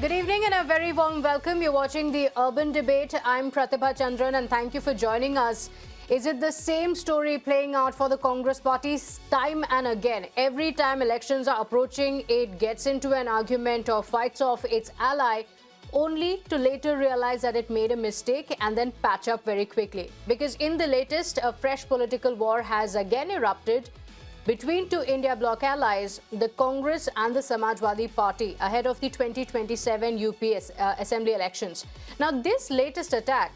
Good evening and a very warm welcome. You're watching the Urban Debate. I'm Pratibha Chandran and thank you for joining us. Is it the same story playing out for the Congress party time and again? Every time elections are approaching, it gets into an argument or fights off its ally, only to later realize that it made a mistake and then patch up very quickly. Because in the latest, a fresh political war has again erupted between two India Bloc allies, the Congress and the Samajwadi Party, ahead of the 2027 Assembly elections. Now, this latest attack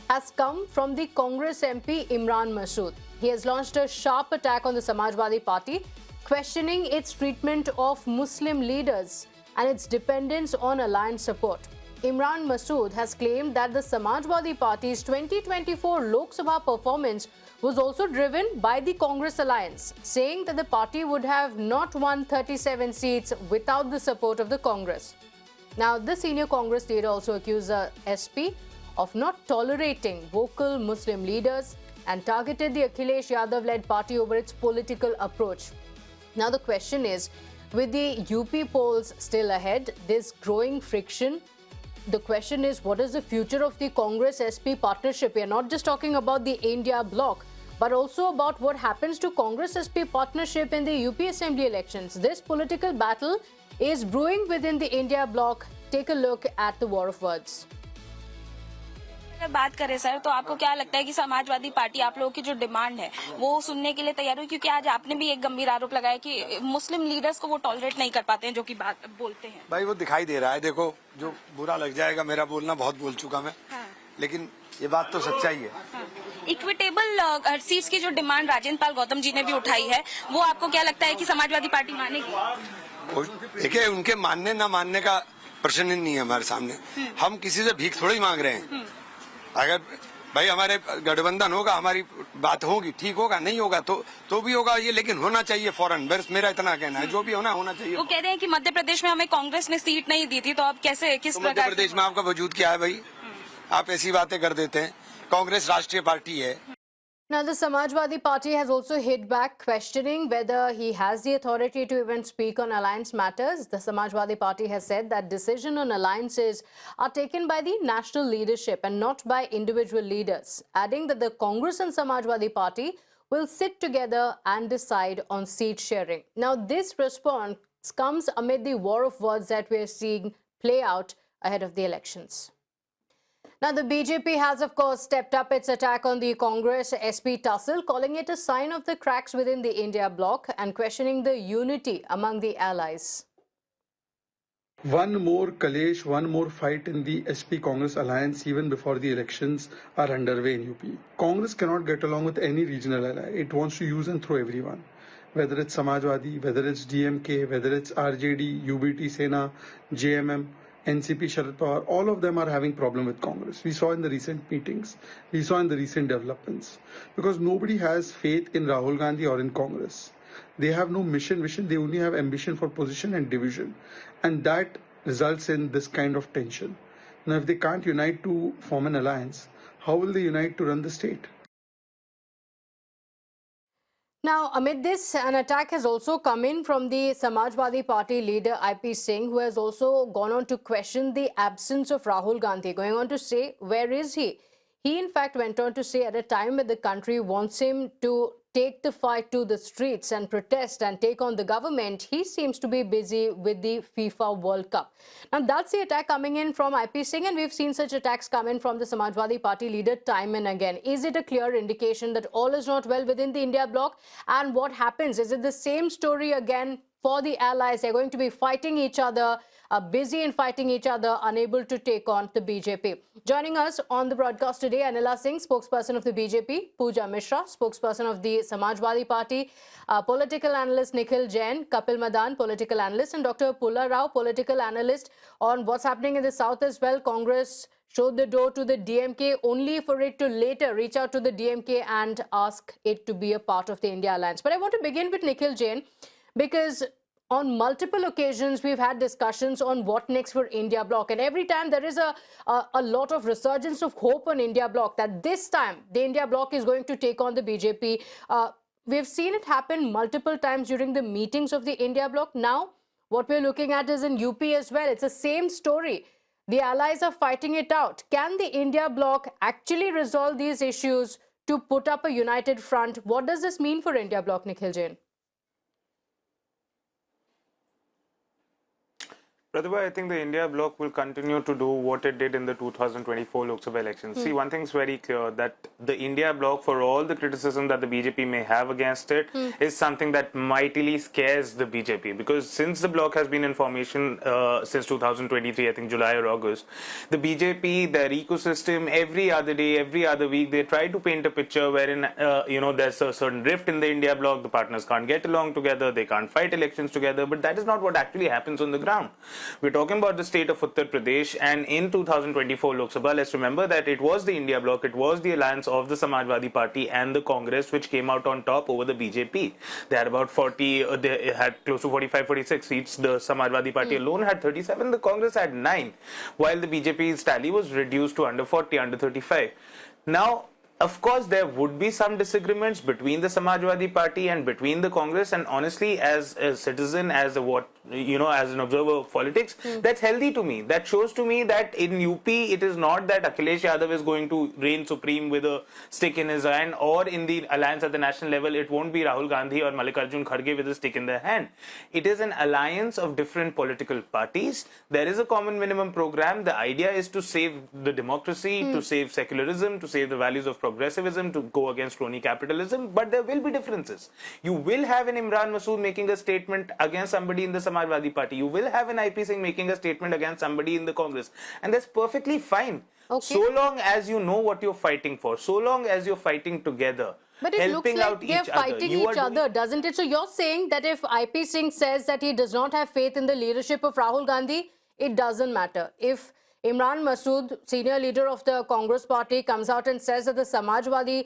has come from the Congress MP Imran Masood. He has launched a sharp attack on the Samajwadi Party, questioning its treatment of Muslim leaders and its dependence on alliance support. Imran Masood has claimed that the Samajwadi Party's 2024 Lok Sabha performance was also driven by the Congress alliance, saying that the party would have not won 37 seats without the support of the Congress. Now, the senior Congress leader also accused the SP of not tolerating vocal Muslim leaders and targeted the Akhilesh Yadav-led party over its political approach. Now, the question is, with the UP polls still ahead, this growing friction, the question is, what is the future of the Congress-SP partnership? We are not just talking about the India Bloc, but also about what happens to Congress-SP partnership in the UP Assembly elections. This political battle is brewing within the India Bloc. Take a look at the war of words. अगर बात करें sir, तो आपको क्या लगता है कि Samajwadi party आप लोगों की जो डिमांड है वो सुनने के लिए तैयार हुई? क्योंकि आज आपने भी एक गंभीर आरोप लगाया कि मुस्लिम लीडर्स को वो टॉलरेट नहीं कर पाते हैं जो कि बात बोलते हैं। भाई वो दिखाई दे रहा है, देखो जो बुरा लग जाएगा, मेरा बोलना बहुत बोल चुका मैं, लेकिन ये बात तो सच्चाई है। इक्विटेबल सीट्स की जो डिमांड राजेंद्र पाल गौतम जी ने भी उठाई है, वो आपको क्या लगता है कि समाजवादी पार्टी मानेगी? देखिए, उनके मानने ना मानने का प्रश्न ही नहीं है हमारे सामने। हम किसी से भीख थोड़ी मांग रहे हैं। अगर भाई हमारे गठबंधन होगा, हमारी बात होगी, ठीक होगा, नहीं होगा तो भी होगा ये, लेकिन होना चाहिए फौरन। बस मेरा इतना कहना है, जो भी होना चाहिए। वो कह रहे हैं कि मध्य प्रदेश में हमें कांग्रेस ने सीट नहीं दी थी, तो अब कैसे किस प्रकार? मध्य प्रदेश में आपका वजूद क्या है भाई? आप ऐसी बातें कर देते हैं। कांग्रेस राष्ट्रीय पार्टी है। Now, the Samajwadi Party has also hit back, questioning whether he has the authority to even speak on alliance matters. The Samajwadi Party has said that decisions on alliances are taken by the national leadership and not by individual leaders, adding that the Congress and Samajwadi Party will sit together and decide on seat sharing. Now, this response comes amid the war of words that we are seeing play out ahead of the elections. Now, the BJP has, of course, stepped up its attack on the Congress-SP tussle, calling it a sign of the cracks within the India Bloc and questioning the unity among the allies. One more Kalesh, one more fight in the SP-Congress alliance even before the elections are underway in UP. Congress cannot get along with any regional ally. It wants to use and throw everyone. Whether it's Samajwadi, whether it's DMK, whether it's RJD, UBT Sena, JMM, NCP, Sharad Pawar, all of them are having problem with Congress. We saw in the recent meetings, we saw in the recent developments, because nobody has faith in Rahul Gandhi or in Congress. They have no mission, vision, they only have ambition for position and division. And that results in this kind of tension. Now, if they can't unite to form an alliance, how will they unite to run the state? Now, amid this, an attack has also come in from the Samajwadi Party leader IP Singh, who has also gone on to question the absence of Rahul Gandhi, going on to say, where is he? He, in fact, went on to say at a time when the country wants him to take the fight to the streets and protest and take on the government, he seems to be busy with the FIFA World Cup. Now, that's the attack coming in from IP Singh, and we've seen such attacks come in from the Samajwadi Party leader time and again. Is it a clear indication that all is not well within the India Bloc? And what happens? Is it the same story again for the allies? They're going to be fighting each other, busy in fighting each other, unable to take on the BJP. Joining us on the broadcast today, Anila Singh, spokesperson of the BJP, Pooja Mishra, spokesperson of the Samajwadi Party, political analyst Nikhil Jain, Kapil Madan, political analyst, and Dr. Pulla Rao, political analyst on what's happening in the south as well. Congress showed the door to the DMK only for it to later reach out to the DMK and ask it to be a part of the India Alliance. But I want to begin with Nikhil Jain, because on multiple occasions, we've had discussions on what next for India Bloc. And every time there is a lot of resurgence of hope on India Bloc that this time the India Bloc is going to take on the BJP. We've seen it happen multiple times during the meetings of the India Bloc. Now, What we're looking at is in UP as well. It's the same story. The allies are fighting it out. Can the India bloc actually resolve these issues to put up a united front? What does this mean for India bloc, Nikhil Jain? Pratibha, I think the India bloc will continue to do what it did in the 2024 Lok Sabha elections. See, one thing's very clear, that the India bloc, for all the criticism that the BJP may have against it, is something that mightily scares the BJP. Because since the bloc has been in formation since 2023, I think July or August, the BJP, their ecosystem, every other day, every other week, they try to paint a picture wherein, there's a certain rift in the India bloc, the partners can't get along together, they can't fight elections together, but that is not what actually happens on the ground. We're talking about the state of Uttar Pradesh, and in 2024 Lok Sabha, let's remember that it was the India bloc, it was the alliance of the Samajwadi Party and the Congress which came out on top over the BJP. They had about they had close to 45, 46 seats. The Samajwadi Party alone had 37, the Congress had 9, while the BJP's tally was reduced to under 40, under 35. Now, of course, there would be some disagreements between the Samajwadi Party and between the Congress, and honestly, as a citizen, as an observer of politics, that's healthy to me. That shows to me that in UP, it is not that Akhilesh Yadav is going to reign supreme with a stick in his hand, or in the alliance at the national level, it won't be Rahul Gandhi or Mallikarjun Kharge with a stick in their hand. It is an alliance of different political parties. There is a common minimum program. The idea is to save the democracy, to save secularism, to save the values of progressivism, to go against crony capitalism, but there will be differences. You will have an Imran Masood making a statement against somebody in the Samajwadi Party. You will have an IP Singh making a statement against somebody in the Congress. And that's perfectly fine. Okay. So long as you know what you're fighting for, so long as you're fighting together. But it looks like they're fighting each other, doesn't it? So you're saying that if IP Singh says that he does not have faith in the leadership of Rahul Gandhi, it doesn't matter. If Imran Masood, senior leader of the Congress party, comes out and says that the Samajwadi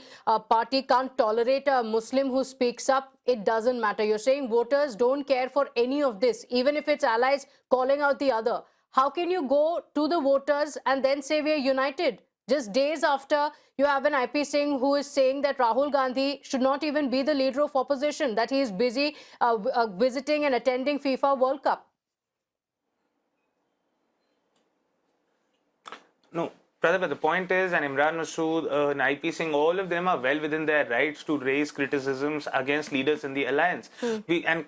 party can't tolerate a Muslim who speaks up, it doesn't matter. You're saying voters don't care for any of this, even if it's allies calling out the other. How can you go to the voters and then say we are united? Just days after you have an IP Singh who is saying that Rahul Gandhi should not even be the leader of opposition, that he is busy visiting and attending FIFA World Cup. No, Pratibha, the point is, and Imran Masood, and IP Singh, all of them are well within their rights to raise criticisms against leaders in the alliance. And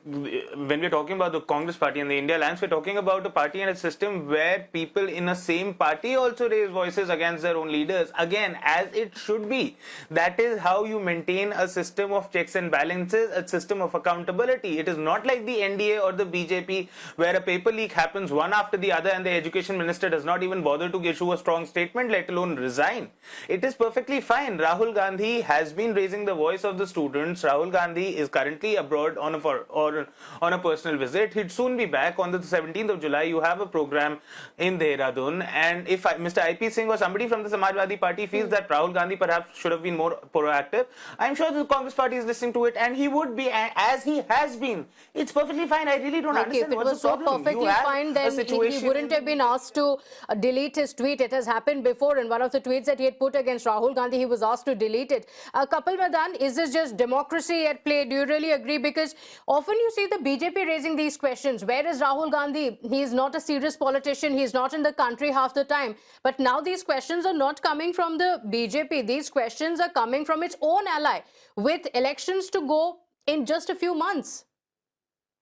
when we're talking about the Congress party and the India alliance, we're talking about a party and a system where people in a same party also raise voices against their own leaders. Again, as it should be. That is how you maintain a system of checks and balances, a system of accountability. It is not like the NDA or the BJP, where a paper leak happens one after the other and the education minister does not even bother to issue a strong statement, let alone resign. It is perfectly fine. Rahul Gandhi has been raising the voice of the students. Rahul Gandhi is currently abroad on a personal visit. He'd soon be back on the 17th of July. You have a program in Dehradun, and if Mr. IP Singh or somebody from the Samajwadi Party feels that Rahul Gandhi perhaps should have been more proactive, I'm sure the Congress Party is listening to it, and he would be, as he has been. It's perfectly fine. I really don't understand what's the problem. If it was so perfectly fine, then he wouldn't have been asked to delete his tweet. It has happened before. In one of the tweets that he had put against Rahul Gandhi, he was asked to delete it. Kapil Madan, is this just democracy at play? Do you really agree? Because often you see the BJP raising these questions. Where is Rahul Gandhi? He is not a serious politician. He is not in the country half the time. But now these questions are not coming from the BJP. These questions are coming from its own ally, with elections to go in just a few months.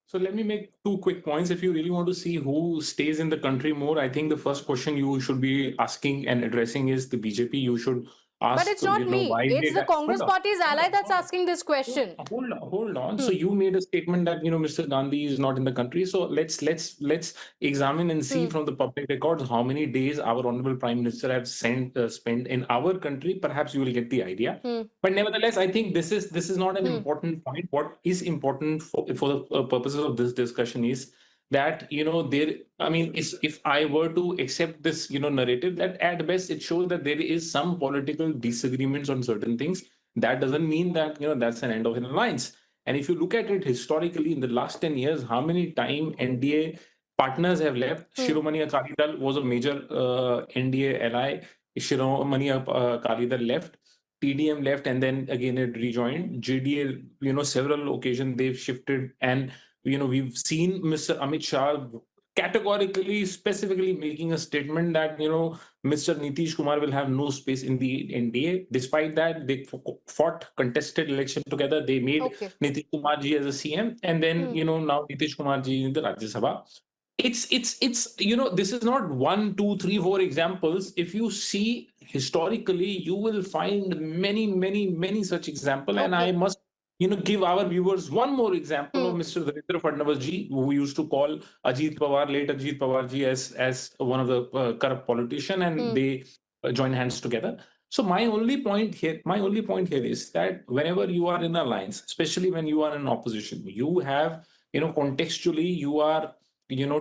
So let me make two quick points. If you really want to see who stays in the country more, I think the first question you should be asking and addressing is the BJP. You should ask. But it's not me. It's the Congress party's ally that's asking this question. Hold on. So you made a statement that Mr. Gandhi is not in the country. So let's examine and see from the public records how many days our honorable Prime Minister have spent in our country. Perhaps you will get the idea. But nevertheless, I think this is not an important point. What is important for the purposes of this discussion is that if I were to accept this narrative, that at best it shows that there is some political disagreements on certain things. That doesn't mean that that's an end of an alliance. And if you look at it historically, in the last 10 years, how many times NDA partners have left? Shiromani Akali Dal was a major NDA ally. Shiromani Akali Dal left. TDM left, and then again it rejoined. JDA, several occasions they've shifted, and we've seen Mr. Amit Shah categorically, specifically making a statement that, Mr. Nitish Kumar will have no space in the NDA. Despite that, they fought contested election together. They made Okay. Nitish Kumar ji as a CM, and then, now Nitish Kumar ji in the Rajya Sabha. It's this is not one, two, three, four examples. If you see historically, you will find many such example. And I Okay. must give our viewers one more example of Mr. Narendra Fadnavis ji, who used to call late Ajit Pawar ji, as one of the corrupt politician, and they join hands together. So my only point here is that whenever you are in alliance, especially when you are in opposition, you have, contextually, you are,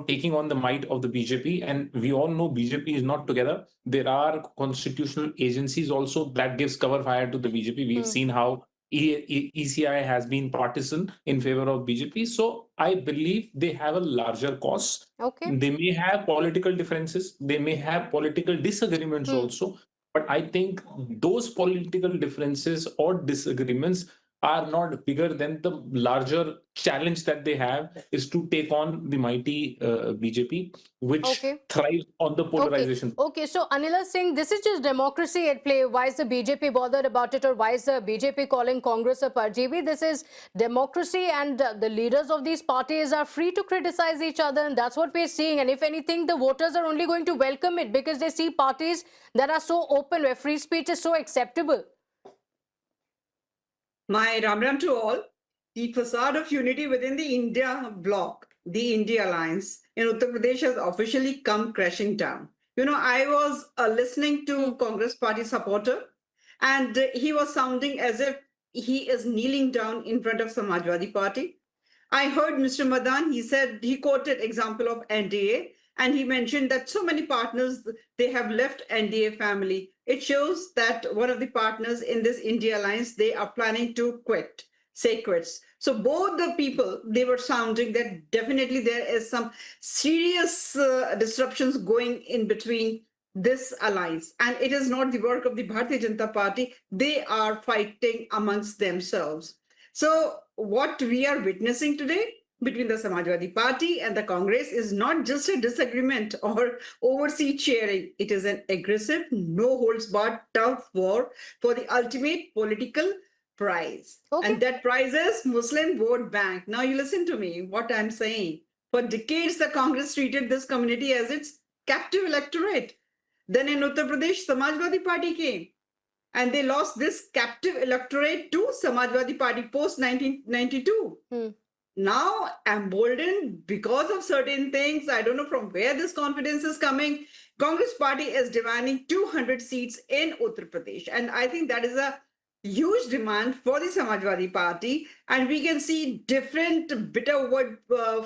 taking on the might of the BJP, and we all know BJP is not together. There are constitutional agencies also that gives cover fire to the BJP. We've seen how ECI has been partisan in favor of BJP. So I believe they have a larger cause. Okay. They may have political differences. They may have political disagreements also. But I think those political differences or disagreements are not bigger than the larger challenge that they have is to take on the mighty BJP, which Okay. thrives on the polarization. Okay. So Anila Singh, this is just democracy at play. Why is the BJP bothered about it, or why is the BJP calling Congress a parjibi? This is democracy, and the leaders of these parties are free to criticize each other, and that's what we're seeing. And if anything, the voters are only going to welcome it because they see parties that are so open, where free speech is so acceptable. My Ram Ram to all. The facade of unity within the India bloc, the India alliance in Uttar Pradesh has officially come crashing down. I was listening to Congress party supporter, and he was sounding as if he is kneeling down in front of Samajwadi Party. I heard Mr. Madan, he quoted example of NDA, and he mentioned that so many partners, they have left NDA family. It shows that one of the partners in this India alliance, they are planning to say quits. So both the people, they were sounding that definitely there is some serious disruptions going in between this alliance. And it is not the work of the Bharatiya Janata Party. They are fighting amongst themselves. So what we are witnessing today between the Samajwadi Party and the Congress is not just a disagreement or overseas cheering. It is an aggressive, no-holds-barred, tough war for the ultimate political prize. Okay. And that prize is Muslim vote bank. Now you listen to me, what I'm saying. For decades, the Congress treated this community as its captive electorate. Then in Uttar Pradesh, Samajwadi Party came. And they lost this captive electorate to Samajwadi Party post 1992. Now, emboldened because of certain things, I don't know from where this confidence is coming, Congress Party is demanding 200 seats in Uttar Pradesh. And I think that is a huge demand for the Samajwadi Party. And we can see different bitter word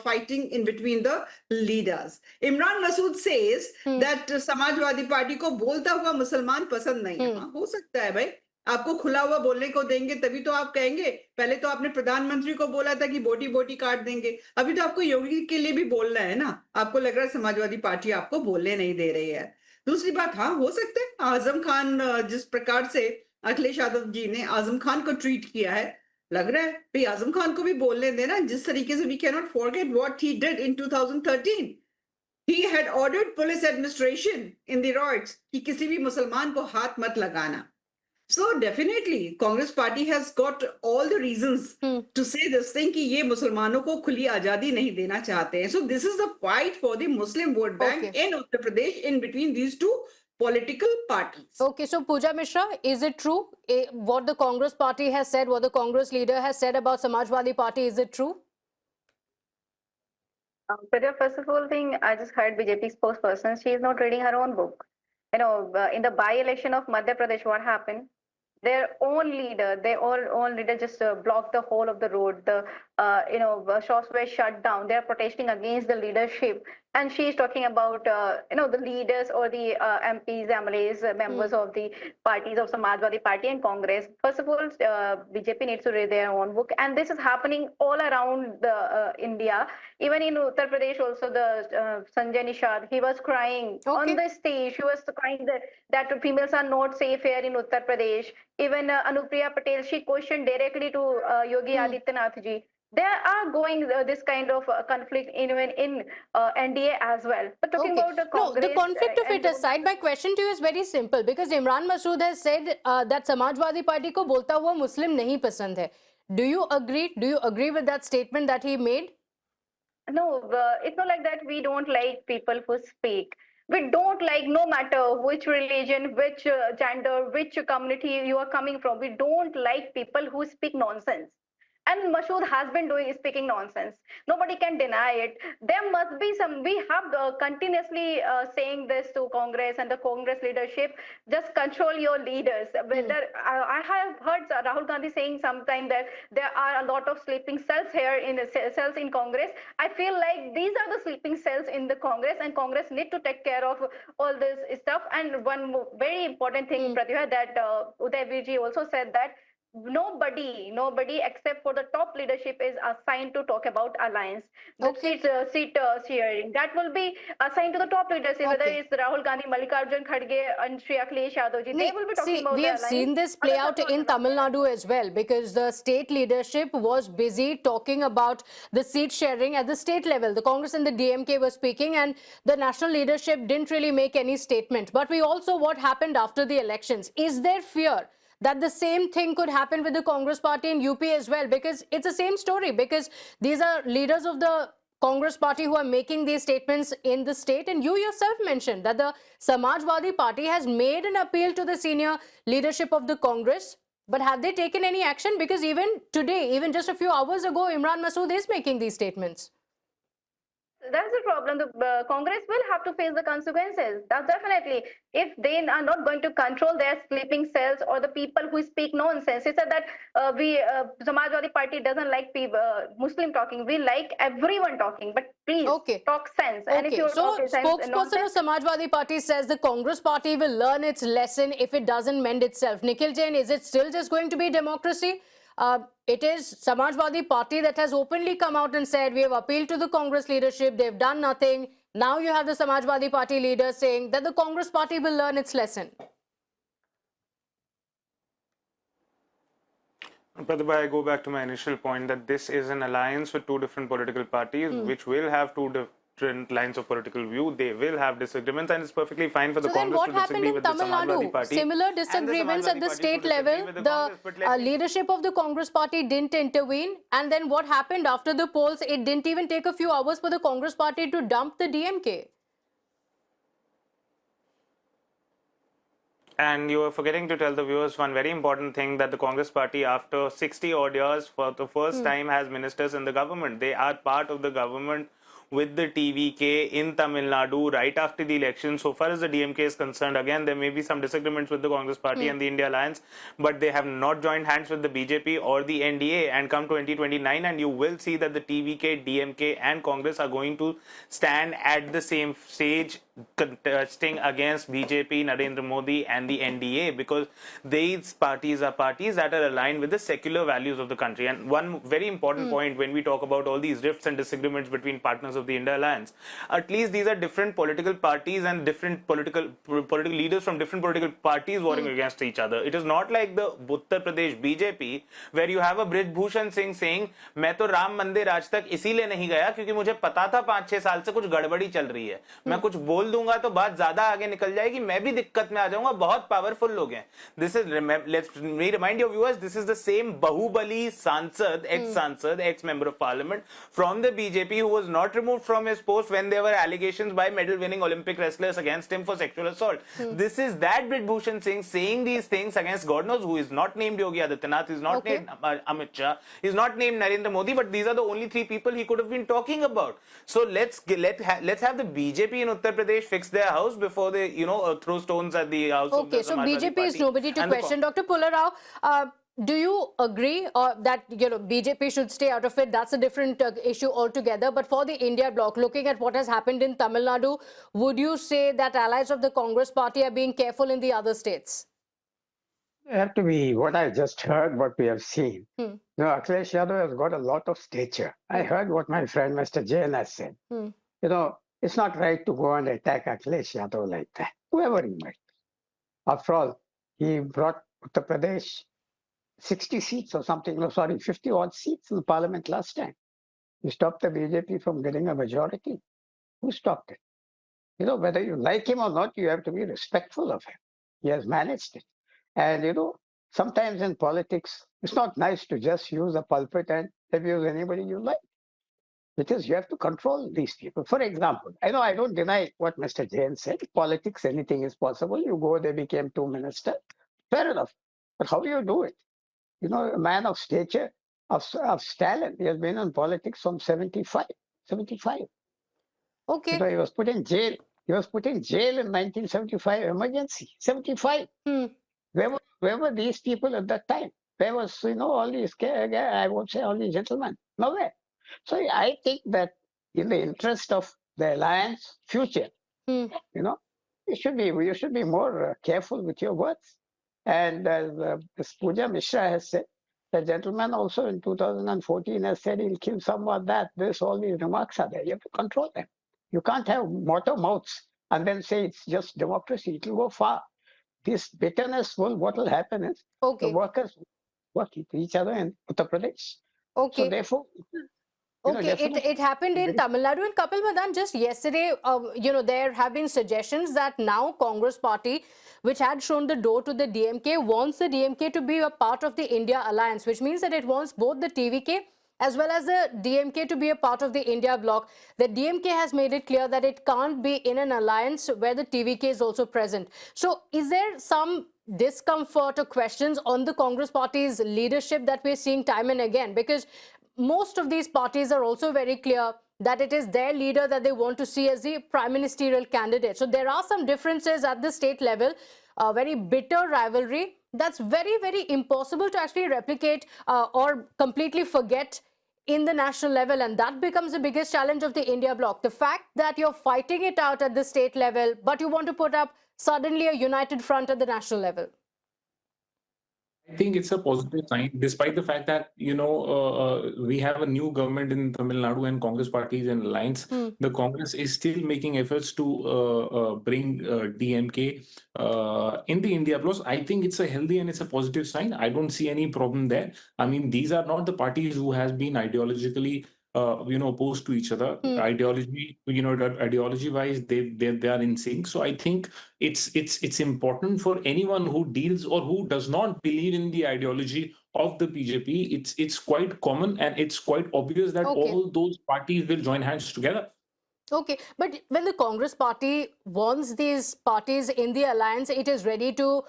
fighting in between the leaders. Imran Masood says that Samajwadi Party को बोलता हुआ मुसलमान पसंद नहीं है. हाँ, हो सकता है भाई. आपको खुला हुआ बोलने को देंगे तभी तो आप कहेंगे. पहले तो आपने प्रधानमंत्री को बोला था कि बोटी बोटी काट देंगे. अभी तो आपको योगी के लिए भी बोलना है ना. आपको लग रहा है समाजवादी पार्टी आपको बोलने नहीं दे रही है. दूसरी बात, हाँ हो सकता है आजम खान जिस प्रकार से अखिलेश यादव जी ने आजम खान को ट्रीट किया है, लग रहा है भाई आजम खान को भी बोलने देना. जिस तरीके से we can not forget what he did in 2013. He had ordered police administration in the riots कि किसी भी मुसलमान को हाथ मत लगाना. So definitely, Congress Party has got all the reasons to say this thing कि ये मुसलमानों को खुली आजादी नहीं देना चाहते हैं. So this is the fight for the Muslim vote bank in Uttar Pradesh in between these two political parties. Okay, so Pooja Mishra, is it true what the Congress Party has said, what the Congress leader has said about Samajwadi Party? Is it true? First of all, I just heard BJP spokesperson. She is not reading her own book. In the by-election of Madhya Pradesh, what happened? Their own leader, just blocked the whole of the road. The shops were shut down. They are protesting against the leadership. And she is talking about, the leaders or the MPs, MLAs, members of the parties of Samajwadi Party and Congress. First of all, BJP needs to read their own book. And this is happening all around the India. Even in Uttar Pradesh also, the Sanjay Nishad, he was crying on the stage. He was crying that females are not safe here in Uttar Pradesh. Even Anupriya Patel, she questioned directly to Yogi Adityanath ji. They are going this kind of conflict even in NDA as well. But talking Okay. about the No, the Congress conflict of and it aside, my question to you is very simple because Imran Masood has said that Samajwadi Party को बोलता हुआ Muslim नहीं पसंद है. Do you agree? Do you agree with that statement that he made? no, it's not like that. We don't like people who speak. We don't like, no matter which religion, which gender, which community you are coming from. We don't like people who speak nonsense. And Mashood has been speaking nonsense. Nobody can deny it. There must be some. We have continuously saying this to Congress and the Congress leadership. Just control your leaders. Whether I have heard Rahul Gandhi saying sometime that there are a lot of sleeping cells here in cells in Congress. I feel like these are the sleeping cells in the Congress, and Congress need to take care of all this stuff. And one very important thing, Pratibha, that Uday Virji also said that nobody except for the top leadership is assigned to talk about alliance. The seat sharing that will be assigned to the top leadership, whether Okay. it's Rahul Gandhi, Mallikarjun Kharge, and Shri Akhilesh Yadav ji. They will be talking See, about we the have alliance. seen this play out in Tamil Nadu as well because the state leadership was busy talking about the seat sharing at the state level. The Congress and the DMK were speaking and the national leadership didn't really make any statement. But we also what happened after the elections. Is there fear that the same thing could happen with the Congress party in UP as well? Because it's the same story because these are leaders of the Congress party who are making these statements in the state, and you yourself mentioned that the Samajwadi Party has made an appeal to the senior leadership of the Congress, but have they taken any action? Because even today, even just a few hours ago, Imran Masood is making these statements. That's the problem. The Congress will have to face the consequences. That's definitely. If they are not going to control their sleeping cells or the people who speak nonsense. He said that Samajwadi Party doesn't like people, Muslim talking. We like everyone talking, but please talk sense. And if you So, talk sense, spokesperson of Samajwadi Party says the Congress Party will learn its lesson if it doesn't mend itself. Nikhil Jain, is it still just going to be democracy? It is Samajwadi Party that has openly come out and said we have appealed to the Congress leadership, they've done nothing. Now you have the Samajwadi Party leader saying that the Congress Party will learn its lesson. Pratibha, I go back to my initial point that this is an alliance with two different political parties which will have two different lines of political view. They will have disagreements, and it's perfectly fine for the Congress to disagree with the Samajwadi Party. Similar disagreements at the state level. The leadership of the Congress Party didn't intervene, and then what happened after the polls? It didn't even take a few hours for the Congress Party to dump the DMK. And you are forgetting to tell the viewers one very important thing, that the Congress Party, after 60 odd years, for the first time has ministers in the government. They are part of the government with the TVK in Tamil Nadu right after the election. So far as the DMK is concerned, again, there may be some disagreements with the Congress Party and the India Alliance, but they have not joined hands with the BJP or the NDA. And come 2029, and you will see that the TVK, DMK and Congress are going to stand at the same stage contesting against BJP, Narendra Modi and the NDA, because these parties are parties that are aligned with the secular values of the country. And one very important point when we talk about all these rifts and disagreements between partners of the India Alliance, at least these are different political parties and different political leaders from different political parties warring against each other. It is not like the Uttar Pradesh BJP where you have a Brij Bhushan Singh saying, मैं तो राम मंदिर आज तक इसीलिए नहीं गया क्योंकि मुझे पता था 5-6 साल से कुछ गड़बड़ी चल रही है, मैं कुछ बोल दूंगा तो बात ज्यादा आगे निकल जाएगी, मैं भी दिक्कत में आ जाऊंगा, बहुत पावरफुल लोग हैं. This is, let's remind your viewers, this is the same Bahubali Sansad, ex-Sansad, ex-member of parliament from the BJP who was not removed from his post when there were allegations by medal-winning Olympic wrestlers against him for sexual assault. This is that Brij Bhushan Singh saying these things against God knows who. Is not named Yogi Adityanath, is not named Amit Shah, is not named Narendra Modi, but these are the only 3 people he could have been talking about. So let's have the BJP in Uttar Pradesh fix their house before they throw stones at the house of the Samajwadi Party. Okay, so BJP is nobody to question. Dr. Pulla Rao, do you agree that BJP should stay out of it? That's a different issue altogether. But for the India bloc, looking at what has happened in Tamil Nadu, would you say that allies of the Congress Party are being careful in the other states? It have to be what I just heard, what we have seen. Akhilesh Yadav has got a lot of stature. I heard what my friend Mr. Jain has said. It's not right to go and attack Akhilesh Yadav like that, whoever he might be. After all, he brought Uttar Pradesh 60 seats or something. No, sorry, 50 odd seats in the parliament last time. You stopped the BJP from getting a majority. Who stopped it? You know, whether you like him or not, you have to be respectful of him. He has managed it. And, you know, sometimes in politics, it's not nice to just use a pulpit and abuse anybody you like, because you have to control these people. For example, I know I don't deny what Mr. Jain said. Politics, anything is possible. You go, they became 2 ministers. Fair enough. But how do you do it? You know, a man of stature, of Stalin, he has been in politics from 75. 75. Okay. You know, he was put in jail. He was put in jail in 1975 emergency. 75. Where were these people at that time? Where was, you know, all these, I won't say all these gentlemen? Nowhere. So I think that in the interest of the alliance future, you know, you should be more careful with your words. And as Pooja Mishra has said, the gentleman also in 2014 has said he'll kill someone, that, this, all these remarks are there. You have to control them. You can't have motor mouths and then say it's just democracy. It will go far. This bitterness what will happen is the workers work with each other in Uttar Pradesh. Okay. So therefore, okay, it happened in Tamil Nadu. And Kapil Madan, just yesterday, you know, there have been suggestions that now Congress party, which had shown the door to the DMK, wants the DMK to be a part of the India alliance, which means that it wants both the TVK as well as the DMK to be a part of the India bloc. The DMK has made it clear that it can't be in an alliance where the TVK is also present. So is there some discomfort or questions on the Congress party's leadership that we're seeing time and again? Because most of these parties are also very clear that it is their leader that they want to see as the prime ministerial candidate. So there are some differences at the state level, a very bitter rivalry that's very, very impossible to actually replicate or completely forget in the national level, and that becomes the biggest challenge of the India bloc. The fact that you're fighting it out at the state level, but you want to put up suddenly a united front at the national level. I think it's a positive sign, despite the fact that, you know, we have a new government in Tamil Nadu and Congress parties in alliance. The Congress is still making efforts to bring DMK in the India bloc. I think it's a healthy and it's a positive sign. I don't see any problem there. I mean, these are not the parties who has been ideologically you know, opposed to each other. Ideology, you know, ideology-wise, they are in sync. So I think it's important for anyone who deals or who does not believe in the ideology of the BJP. It's quite common and it's quite obvious that all those parties will join hands together. Okay, but when the Congress party wants these parties in the alliance, it is ready to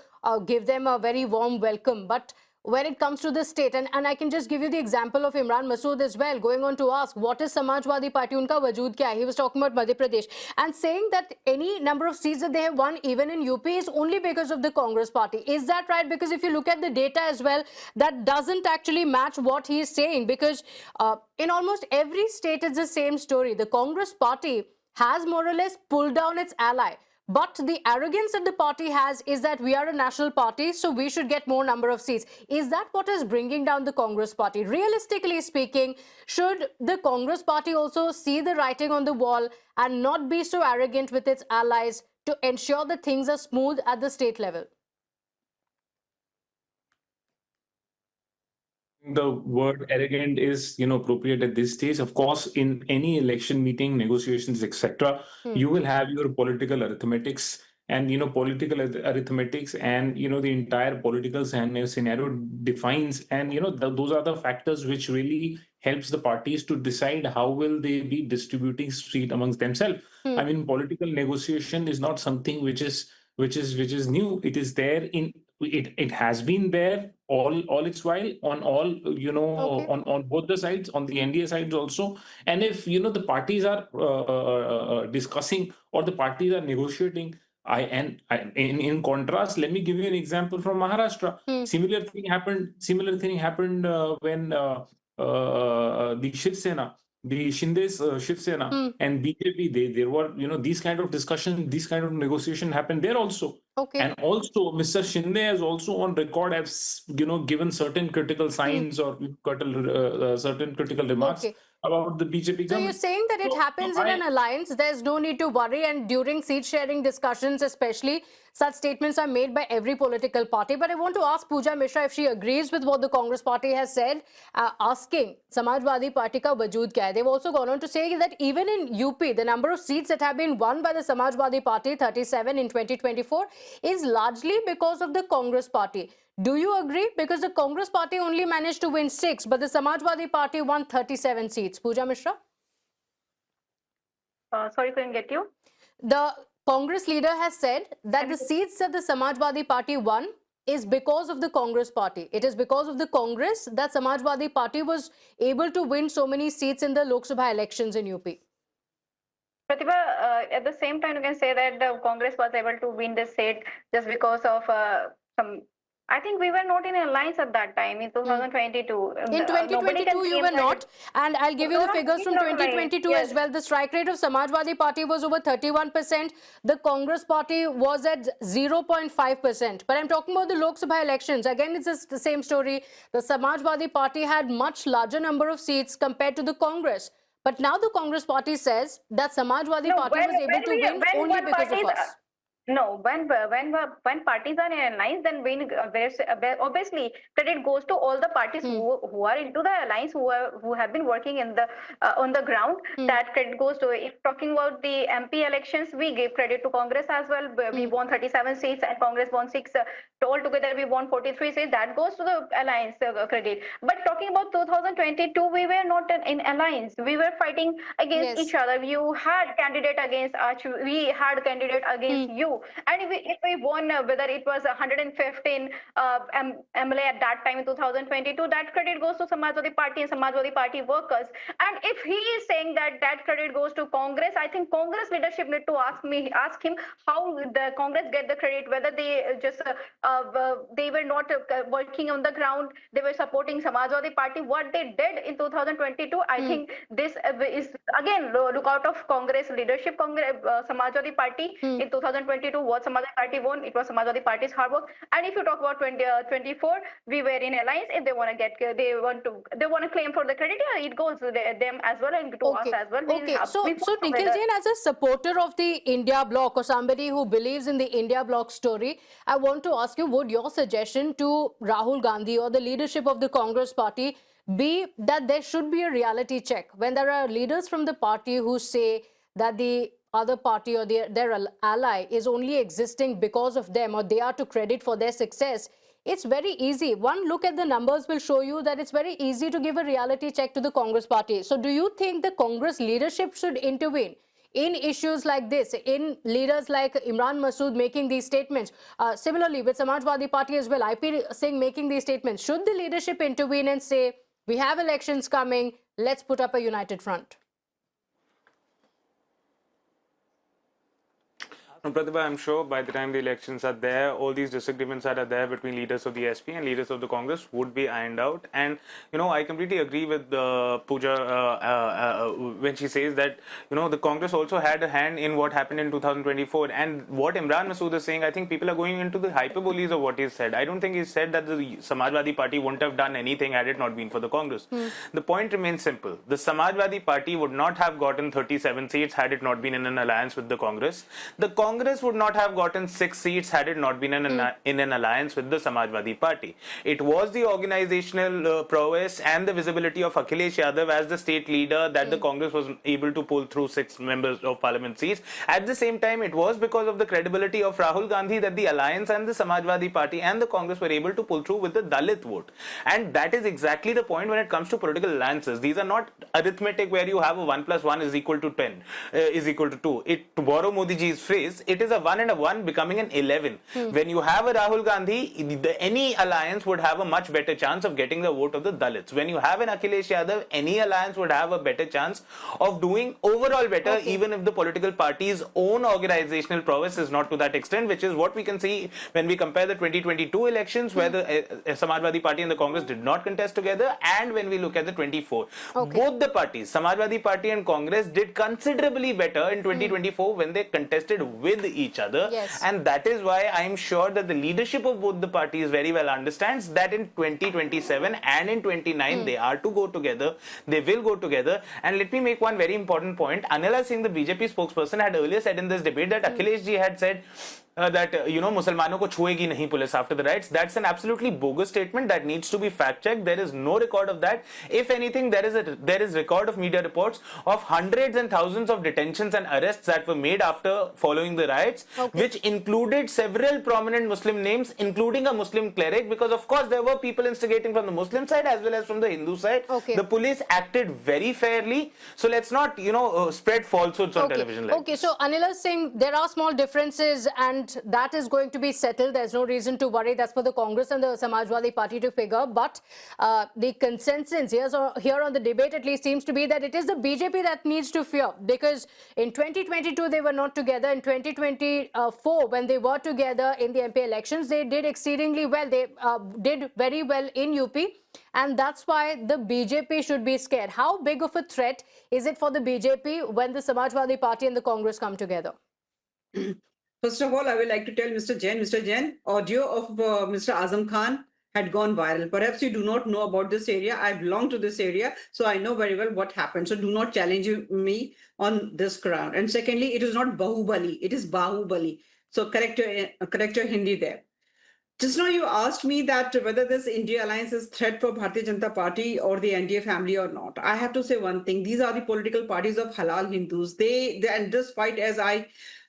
give them a very warm welcome. But when it comes to the state, and I can just give you the example of Imran Masood as well, going on to ask, what is Samajwadi Party, unka wajood kya hai? He was talking about Madhya Pradesh and saying that any number of seats that they have won, even in UP, is only because of the Congress party. Is that right? Because if you look at the data as well, that doesn't actually match what he is saying, because in almost every state, it's the same story. The Congress party has more or less pulled down its ally. But the arrogance that the party has is that we are a national party, so we should get more number of seats. Is that what is bringing down the Congress party? Realistically speaking, should the Congress party also see the writing on the wall and not be so arrogant with its allies to ensure that things are smooth at the state level? The word arrogant is, you know, appropriate at this stage. Of course, in any election meeting, negotiations, etc., you will have your political arithmetics, and, you know, political arithmetics and, you know, the entire political scenario defines, and, you know, those are the factors which really helps the parties to decide how will they be distributing seat amongst themselves. I mean, political negotiation is not something which is new. It is there in it has been there all its while on all, you know, on both the sides, on the NDA sides also. And if, you know, the parties are discussing or the parties are negotiating, in contrast, let me give you an example from Maharashtra. Similar thing happened when the Shiv Sena, the Shinde's Shiv Sena and BJP, there were, you know, these kind of discussion, these kind of negotiation happened there also. And also, Mr. Shinde has also on record have, you know, given certain critical signs or certain critical remarks about the BJP So you're government. saying that it happens in an alliance, there's no need to worry, and during seat sharing discussions especially, such statements are made by every political party. But I want to ask Pooja Mishra if she agrees with what the Congress party has said, asking Samajwadi Party ka wajood kya hai. They've also gone on to say that even in UP, the number of seats that have been won by the Samajwadi Party, 37 in 2024, is largely because of the Congress party. Do you agree? Because the Congress party only managed to win 6, but the Samajwadi Party won 37 seats. Pooja Mishra? Sorry, couldn't get you. The Congress leader has said that the seats that the Samajwadi Party won is because of the Congress party. It is because of the Congress that Samajwadi Party was able to win so many seats in the Lok Sabha elections in UP. Pratibha, at the same time, you can say that the Congress was able to win this seat just because of some. I think we were not in alliance at that time in 2022. In 2022, you were not. And I'll give you the figures from 2022 as well. The strike rate of Samajwadi Party was over 31%. The Congress Party was at 0.5%. But I'm talking about the Lok Sabha elections. Again, it's just the same story. The Samajwadi Party had much larger number of seats compared to the Congress. But now the Congress Party says that Samajwadi Party was able to win only because of us. No, when parties are in alliance, then obviously credit goes to all the parties who are into the alliance, who have been working in the on the ground. That credit goes to. If talking about the MP elections, we gave credit to Congress as well. We won 37 seats and Congress won 6. Altogether, we won 43 seats. That goes to the alliance credit. But talking about 2022, we were not in alliance. We were fighting against each other. You had candidate against us. We had candidate against you. And if we won, whether it was 115 MLA at that time in 2022, that credit goes to Samajwadi Party and Samajwadi Party workers. And if he is saying that that credit goes to Congress, I think Congress leadership need to ask him how the Congress get the credit, whether they just they were not working on the ground, they were supporting Samajwadi Party. What they did in 2022, I think this is again look out of Congress leadership. Samajwadi Party in 2022, what Samajwadi Party won, it was Samajwadi Party's hard work. And if you talk about 2024, we were in alliance. If they want to claim for the credit, yeah, it goes to them as well and to us as well. Okay, so Nikhil Jain, as a supporter of the India Bloc or somebody who believes in the India Bloc story, I want to ask you, would your suggestion to Rahul Gandhi or the leadership of the Congress Party be that there should be a reality check when there are leaders from the party who say that the other party or their ally is only existing because of them, or they are to credit for their success? It's very easy. One look at the numbers will show you that it's very easy to give a reality check to the Congress Party. So do you think the Congress leadership should intervene in issues like this, in leaders like Imran Masood making these statements? Similarly, with Samajwadi Party as well, IP Singh making these statements. Should the leadership intervene and say, we have elections coming, let's put up a united front? Pratibha, I'm sure by the time the elections are there, all these disagreements that are there between leaders of the SP and leaders of the Congress would be ironed out. And, I completely agree with Pooja when she says that, the Congress also had a hand in what happened in 2024. And what Imran Masood is saying, I think people are going into the hyperboles of what he said. I don't think he said that the Samajwadi Party wouldn't have done anything had it not been for the Congress. The point remains simple. The Samajwadi Party would not have gotten 37 seats had it not been in an alliance with the Congress. The Congress would not have gotten 6 seats had it not been in an alliance with the Samajwadi Party. It was the organizational prowess and the visibility of Akhilesh Yadav as the state leader that the Congress was able to pull through 6 members of parliament seats. At the same time, it was because of the credibility of Rahul Gandhi that the alliance and the Samajwadi Party and the Congress were able to pull through with the Dalit vote. And that is exactly the point when it comes to political alliances. These are not arithmetic where you have a 1 plus 1 is equal to 10, is equal to 2. To borrow Modi ji's phrase, it is a 1 and a 1 becoming an 11. When you have a Rahul Gandhi, any alliance would have a much better chance of getting the vote of the Dalits. When you have an Akhilesh Yadav, any alliance would have a better chance of doing overall better, even if the political party's own organizational prowess is not to that extent, which is what we can see when we compare the 2022 elections where the Samajwadi Party and the Congress did not contest together, and when we look at the 24. Both the parties, Samajwadi Party and Congress, did considerably better in 2024 when they contested with with each other. Yes. And that is why I am sure that the leadership of both the parties very well understands that in 2027 and in 29 they are to go together. They will go together. And let me make one very important point. Anila Singh, the BJP spokesperson, had earlier said in this debate that Akhilesh ji had said that Musalmano ko chhuegi nahi police after the riots. That's an absolutely bogus statement that needs to be fact checked. There is no record of that. If anything, there is record of media reports of hundreds and thousands of detentions and arrests that were made after following the riots, which included several prominent Muslim names, including a Muslim cleric, because of course there were people instigating from the Muslim side as well as from the Hindu side. The police acted very fairly. So let's not spread falsehoods on television like this. So Anila Singh, there are small differences and that is going to be settled. There's no reason to worry. That's for the Congress and the Samajwadi Party to figure. But the consensus here on the debate at least seems to be that it is the BJP that needs to fear, because in 2022 they were not together. In 2024 when they were together in the MP elections, they did exceedingly well. They did very well in UP. And that's why the BJP should be scared. How big of a threat is it for the BJP when the Samajwadi Party and the Congress come together? First of all, I would like to tell Mr. Jain, audio of Mr. Azam Khan had gone viral. Perhaps you do not know about this area. I belong to this area, so I know very well what happened. So do not challenge me on this ground. And secondly, it is not Bahubali, it is Bahubali. So correct your Hindi there. Just now you asked me that whether this India alliance is threat for Bharatiya Janata Party or the NDA family or not. I have to say one thing. These are the political parties of halal Hindus. They and this fight, as I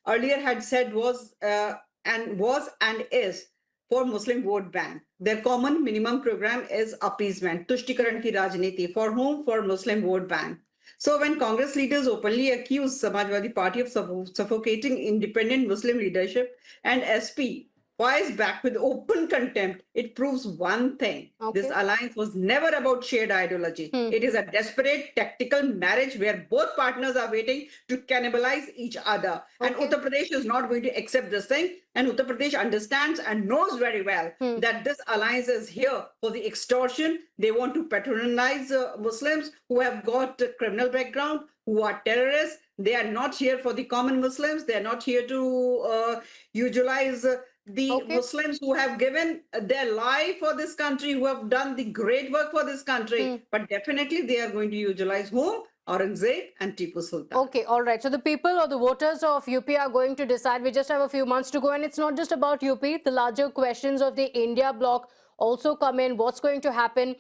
earlier had said, was and is for Muslim vote bank. Their common minimum program is appeasement, Tushtikaran ki Rajniti. For whom? For Muslim vote bank. So when Congress leaders openly accuse Samajwadi Party of suffocating independent Muslim leadership and SP fires back with open contempt, it proves one thing. This alliance was never about shared ideology. It is a desperate tactical marriage where both partners are waiting to cannibalize each other. And Uttar Pradesh is not going to accept this thing. And Uttar Pradesh understands and knows very well that this alliance is here for the extortion. They want to patronize Muslims who have got a criminal background, who are terrorists. They are not here for the common Muslims. They are not here to utilize the Muslims who have given their life for this country, who have done the great work for this country. But definitely they are going to utilize whom? Aurangzeb and Tipu Sultan. Okay, all right. So the people or the voters of UP are going to decide. We just have a few months to go, and it's not just about UP. The larger questions of the India bloc also come in. What's going to happen?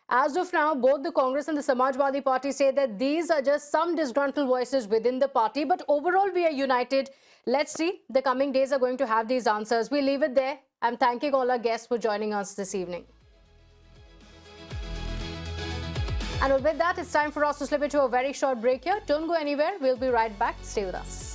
As of now, both the Congress and the Samajwadi Party say that these are just some disgruntled voices within the party, but overall we are united. Let's see. The coming days are going to have these answers. We leave it there. I'm thanking all our guests for joining us this evening. And with that, it's time for us to slip into a very short break here. Don't go anywhere. We'll be right back. Stay with us.